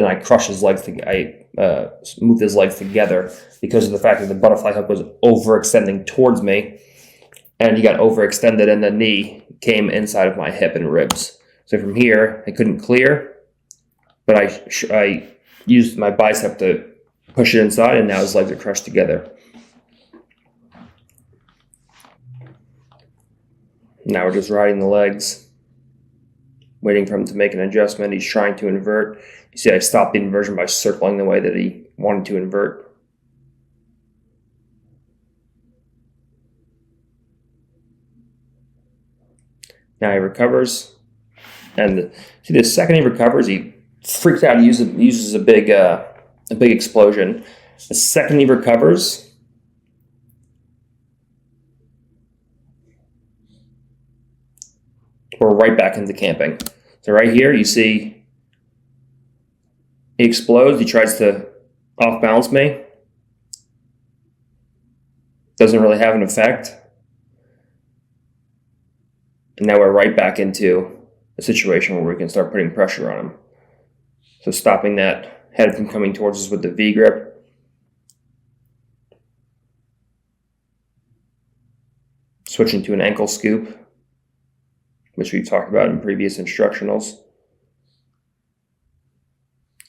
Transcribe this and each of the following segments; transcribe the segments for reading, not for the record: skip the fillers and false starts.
and I crushed his legs. I moved his legs together because of the fact that the butterfly hook was overextending towards me, and he got overextended, and the knee came inside of my hip and ribs. So from here, I couldn't clear, but I used my bicep to push it inside, and now his legs are crushed together. Now we're just riding the legs, waiting for him to make an adjustment. He's trying to invert. You see, I stopped the inversion by circling the way that he wanted to invert. Now he recovers, and see, the second he recovers, he freaks out. He uses a big explosion. The second he recovers, we're right back into camping. So right here, you see he explodes. He tries to off-balance me. Doesn't really have an effect. And now we're right back into a situation where we can start putting pressure on him. So stopping that head from coming towards us with the V grip. Switching to an ankle scoop, which we talked about in previous instructionals.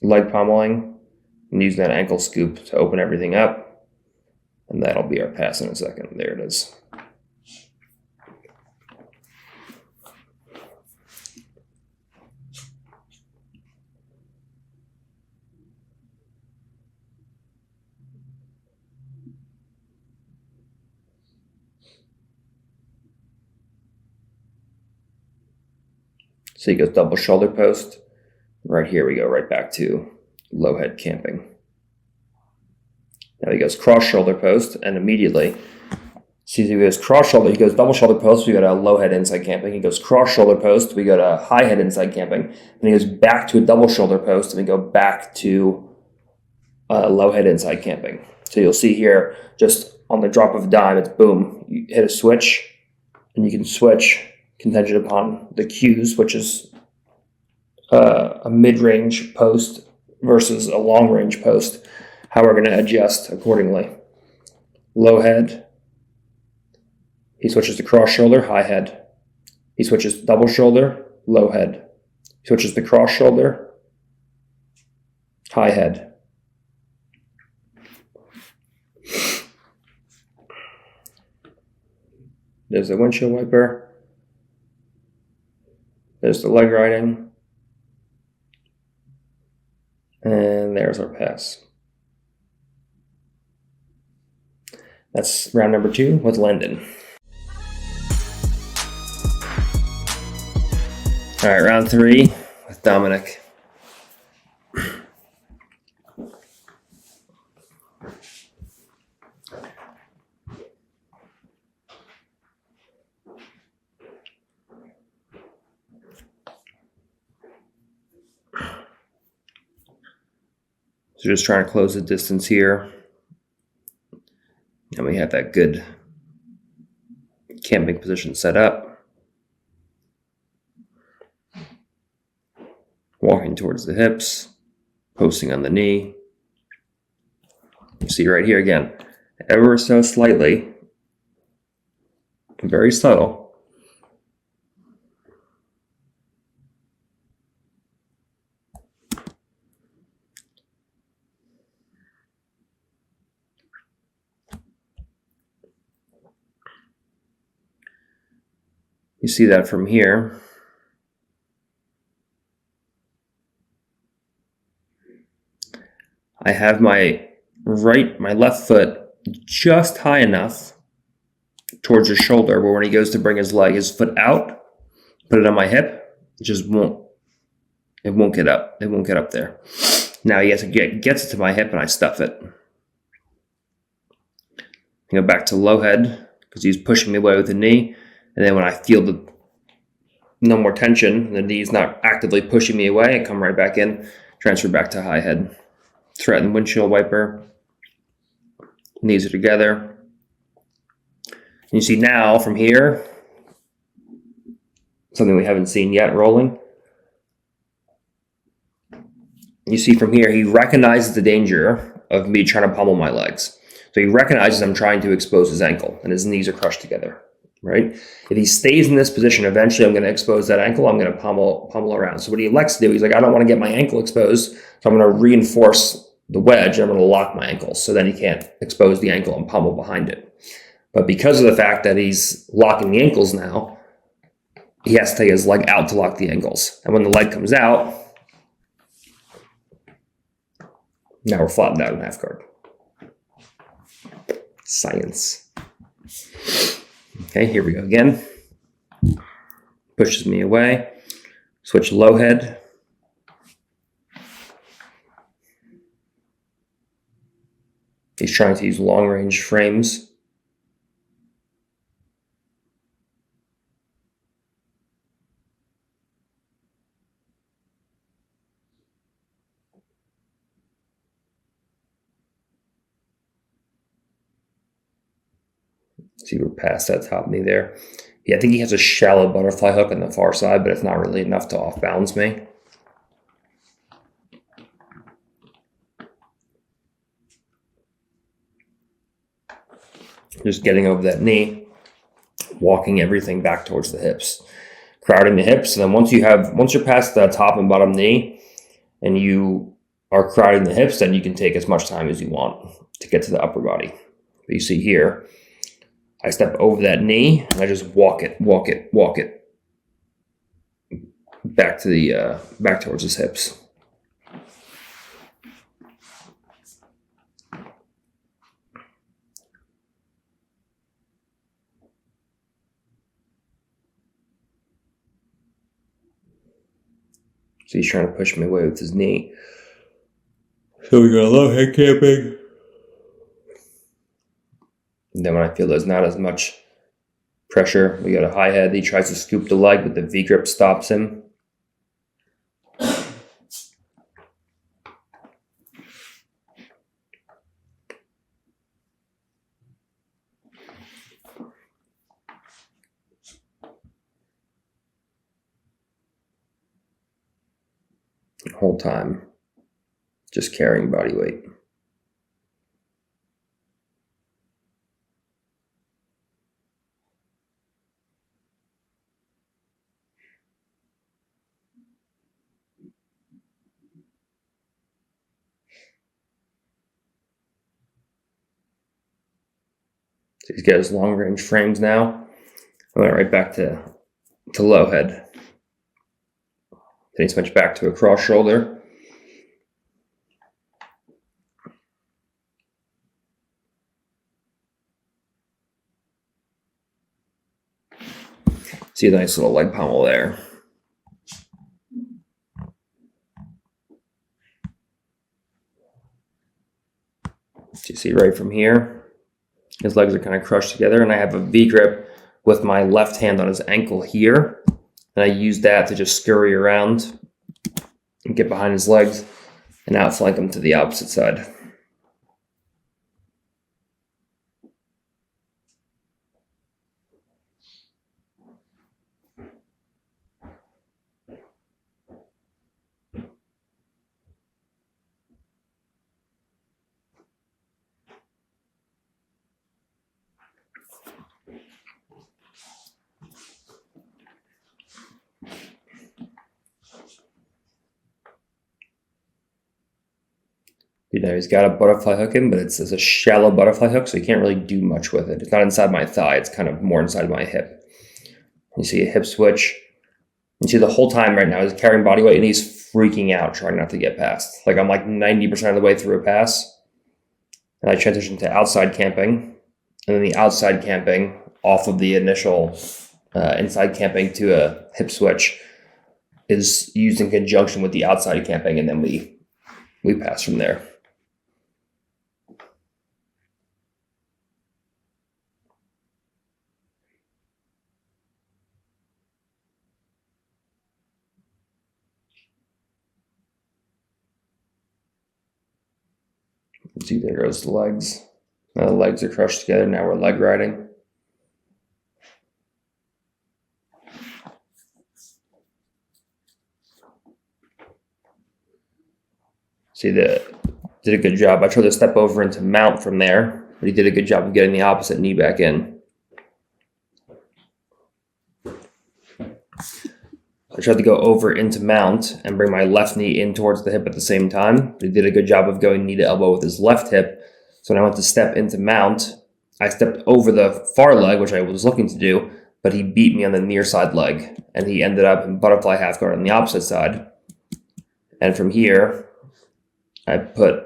Leg pommeling, and using that ankle scoop to open everything up. And that'll be our pass in a second. There it is. So he goes double shoulder post. Right here we go right back to low head camping. Now he goes cross shoulder post, and immediately, see, he goes cross shoulder, he goes double shoulder post, we go to low head inside camping. He goes cross shoulder post, we go to high head inside camping. And he goes back to a double shoulder post, and we go back to low head inside camping. So you'll see here, just on the drop of a dime, it's boom, you hit a switch, and you can switch contingent upon the cues, which is a mid-range post versus a long-range post, how we're going to adjust accordingly. Low head, he switches to cross shoulder, high head. He switches to double shoulder, low head. He switches to cross shoulder, high head. There's the windshield wiper. There's the leg riding. And there's our pass. That's round number 2 with Lendon. All right, round 3 with Dominic. So just trying to close the distance here. And we have that good camping position set up. Walking towards the hips, posting on the knee. You see right here again, ever so slightly, very subtle. You see that from here. I have my left foot just high enough towards his shoulder where when he goes to bring his foot out, put it on my hip, it won't get up. It won't get up there. Now he gets it to my hip and I stuff it. I go back to low head because he's pushing me away with the knee. And then when I feel no more tension, the knee's not actively pushing me away, I come right back in, transfer back to high head. Threaten windshield wiper. Knees are together. And you see now from here, something we haven't seen yet rolling. You see from here, he recognizes the danger of me trying to pummel my legs. So he recognizes I'm trying to expose his ankle, and his knees are crushed together, right? If he stays in this position, eventually I'm going to expose that ankle. I'm going to pummel around. So what he elects to do, he's like, I don't want to get my ankle exposed, so I'm going to reinforce the wedge, and I'm going to lock my ankle, so then he can't expose the ankle and pummel behind it. But because of the fact that he's locking the ankles now, he has to take his leg out to lock the ankles. And when the leg comes out, now we're flattened out in half guard. Science. Okay, here we go again. Pushes me away. Switch low head. He's trying to use long range frames. See, we're past that top knee there. Yeah, I think he has a shallow butterfly hook on the far side, but it's not really enough to off balance me. Just getting over that knee, walking everything back towards the hips, crowding the hips. And then once you're past the top and bottom knee and you are crowding the hips, then you can take as much time as you want to get to the upper body. But you see here, I step over that knee and I just walk it back to the back towards his hips. So he's trying to push me away with his knee. So we got a low head camping. And then when I feel there's not as much pressure, we got a high head. He tries to scoop the leg, but the V grip stops him. The whole time, just carrying body weight. So he's got his long range frames now. I went right back to low head. Then he switched back to a cross shoulder. See a nice little leg pommel there. So you see right from here, his legs are kind of crushed together, and I have a V grip with my left hand on his ankle here. And I use that to just scurry around and get behind his legs and outflank him to the opposite side. You know, he's got a butterfly hook in, but it's a shallow butterfly hook, so you can't really do much with it. It's not inside my thigh. It's kind of more inside my hip. You see a hip switch. You see the whole time right now he's carrying body weight, and he's freaking out, trying not to get past. Like I'm like 90% of the way through a pass, and I transition to outside camping, and then the outside camping off of the initial inside camping to a hip switch is used in conjunction with the outside camping, and then we pass from there. See, there goes the legs. Now the legs are crushed together. Now we're leg riding. Did a good job. I tried to step over into mount from there, but he did a good job of getting the opposite knee back in. I tried to go over into mount and bring my left knee in towards the hip at the same time. But he did a good job of going knee to elbow with his left hip. So when I went to step into mount, I stepped over the far leg, which I was looking to do, but he beat me on the near side leg, and he ended up in butterfly half guard on the opposite side. And from here, I tried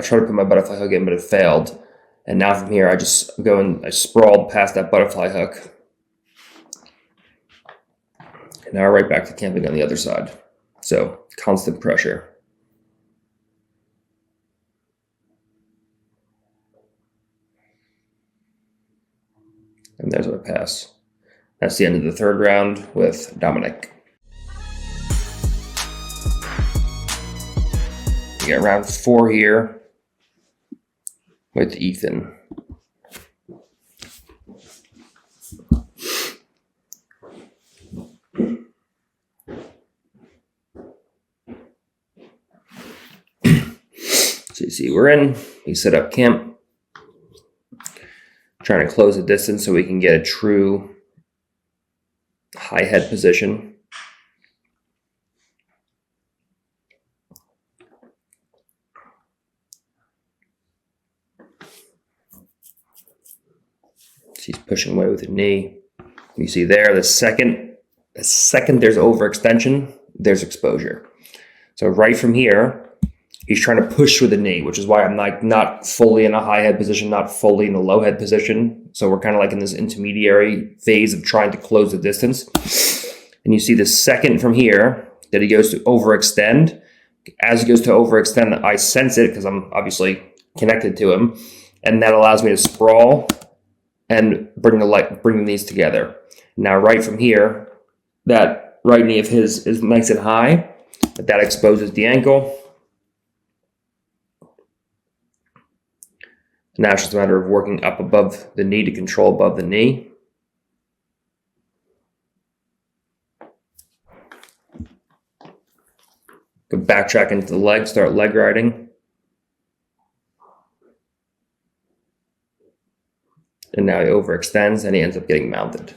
to put my butterfly hook in, but it failed. And now from here, I sprawled past that butterfly hook. And now right back to camping on the other side. So constant pressure. And there's our pass. That's the end of the third round with Dominic. We got round 4 here with Ethan. So you see we're in, we set up camp, trying to close the distance so we can get a true high head position. He's pushing away with the knee. You see there, the second there's overextension, there's exposure. So right from here, he's trying to push with the knee, which is why I'm not fully in a high head position, not fully in a low head position. So we're kind of like in this intermediary phase of trying to close the distance. And you see the second from here that he goes to overextend. As he goes to overextend, I sense it because I'm obviously connected to him. And that allows me to sprawl and bring the knees together. Now, right from here, that right knee of his is nice and high, but that exposes the ankle. Now it's just a matter of working up above the knee to control above the knee. Go backtrack into the leg, start leg riding. And now he overextends and he ends up getting mounted.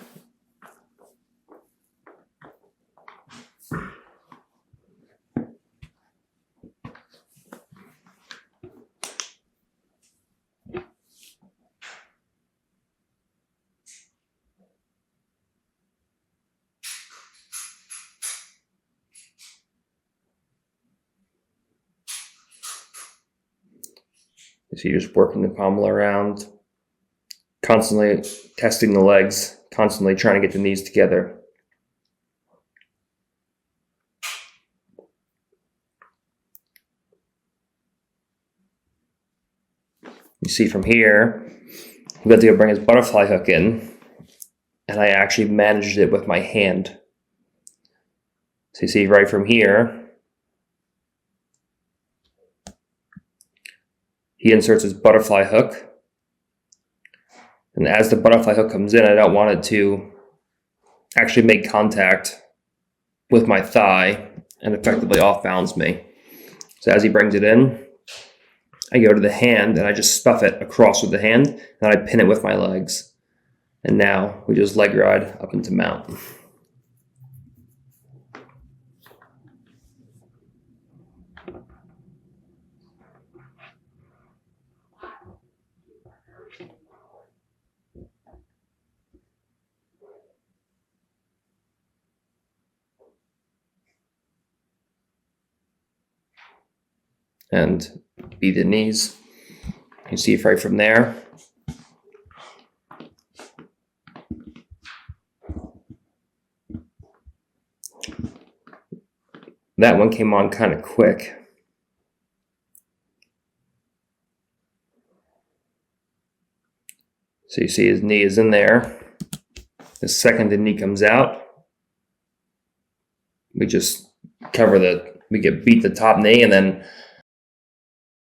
So you're just working the pommel around, constantly testing the legs, constantly trying to get the knees together. You see from here, we got to go bring his butterfly hook in, and I actually managed it with my hand. So you see right from here, he inserts his butterfly hook. And as the butterfly hook comes in, I don't want it to actually make contact with my thigh and effectively off balance me. So as he brings it in, I go to the hand and I just stuff it across with the hand and I pin it with my legs. And now we just leg ride up into mount. And beat the knees. You see it right from there. That one came on kind of quick. So you see his knee is in there. The second the knee comes out, we just beat the top knee, and then